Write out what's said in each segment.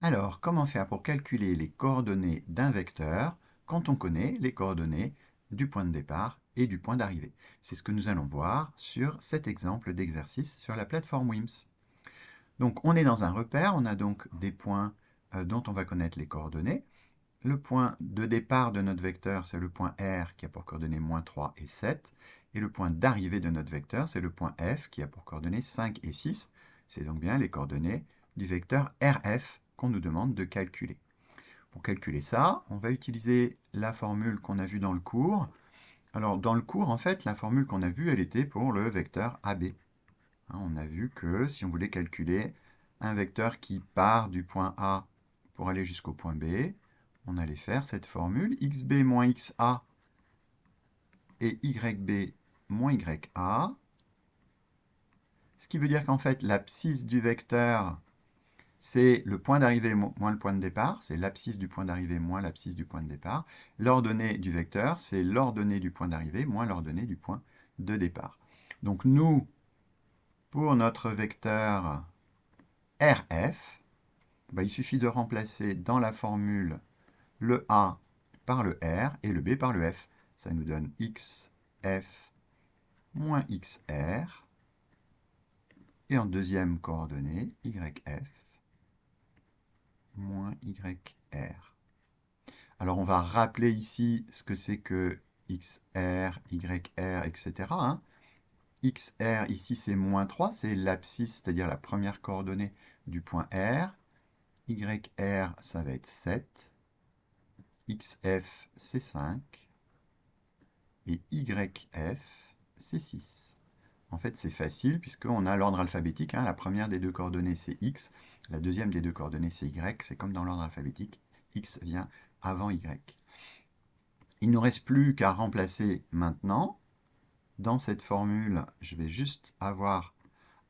Alors, comment faire pour calculer les coordonnées d'un vecteur quand on connaît les coordonnées du point de départ et du point d'arrivée? C'est ce que nous allons voir sur cet exemple d'exercice sur la plateforme WIMS. Donc, on est dans un repère, on a donc des points dont on va connaître les coordonnées. Le point de départ de notre vecteur, c'est le point R qui a pour coordonnées moins 3 et 7. Et le point d'arrivée de notre vecteur, c'est le point F qui a pour coordonnées 5 et 6. C'est donc bien les coordonnées du vecteur RF qu'on nous demande de calculer. Pour calculer ça, on va utiliser la formule qu'on a vue dans le cours. Alors, dans le cours, en fait, la formule qu'on a vue, elle était pour le vecteur AB. On a vu que si on voulait calculer un vecteur qui part du point A pour aller jusqu'au point B, on allait faire cette formule xb moins xa et yb moins ya. Ce qui veut dire qu'en fait, l'abscisse du vecteur, c'est le point d'arrivée moins le point de départ. C'est l'abscisse du point d'arrivée moins l'abscisse du point de départ. L'ordonnée du vecteur, c'est l'ordonnée du point d'arrivée moins l'ordonnée du point de départ. Donc nous, pour notre vecteur RF, il suffit de remplacer dans la formule le A par le R et le B par le F. Ça nous donne XF moins XR. Et en deuxième coordonnée, YF moins YR. Alors on va rappeler ici ce que c'est que XR, YR, etc. XR, ici c'est moins 3, c'est l'abscisse, c'est-à-dire la première coordonnée du point R. YR, ça va être 7. XF, c'est 5. Et YF, c'est 6. En fait, c'est facile puisqu'on a l'ordre alphabétique. La première des deux coordonnées, c'est X. La deuxième des deux coordonnées, c'est Y. C'est comme dans l'ordre alphabétique. X vient avant Y. Il ne nous reste plus qu'à remplacer maintenant. Dans cette formule, je vais juste avoir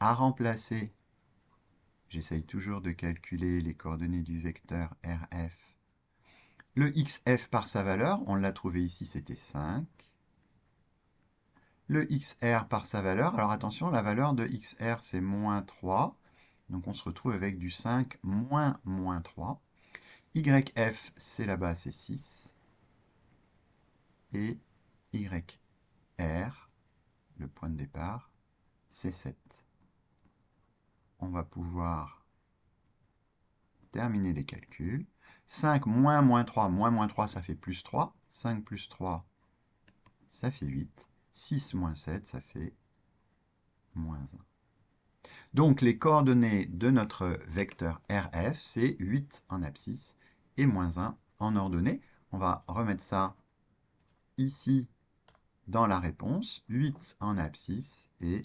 à remplacer. J'essaye toujours de calculer les coordonnées du vecteur RF. Le XF par sa valeur, on l'a trouvé ici, c'était 5. Le XR par sa valeur, alors attention, la valeur de XR c'est moins 3. Donc on se retrouve avec du 5 moins moins 3. YF, c'est là-bas, c'est 6. Et YR, le point de départ, c'est 7. On va pouvoir terminer les calculs. 5 moins moins 3, ça fait plus 3. 5 plus 3, ça fait 8. 6 moins 7, ça fait moins 1. Donc les coordonnées de notre vecteur RF, c'est 8 en abscisse et moins 1 en ordonnée. On va remettre ça ici dans la réponse. 8 en abscisse et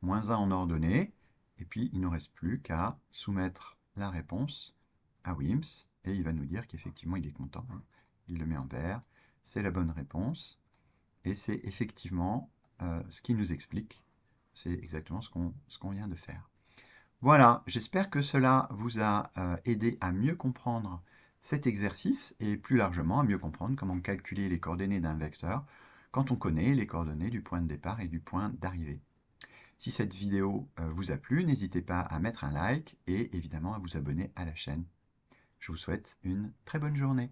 moins 1 en ordonnée. Et puis il ne nous reste plus qu'à soumettre la réponse à WIMS. Et il va nous dire qu'effectivement il est content. Il le met en vert. C'est la bonne réponse. Et c'est effectivement ce qui nous explique. C'est exactement ce qu'on vient de faire. Voilà, j'espère que cela vous a aidé à mieux comprendre cet exercice et plus largement à mieux comprendre comment calculer les coordonnées d'un vecteur quand on connaît les coordonnées du point de départ et du point d'arrivée. Si cette vidéo vous a plu, n'hésitez pas à mettre un like et évidemment à vous abonner à la chaîne. Je vous souhaite une très bonne journée.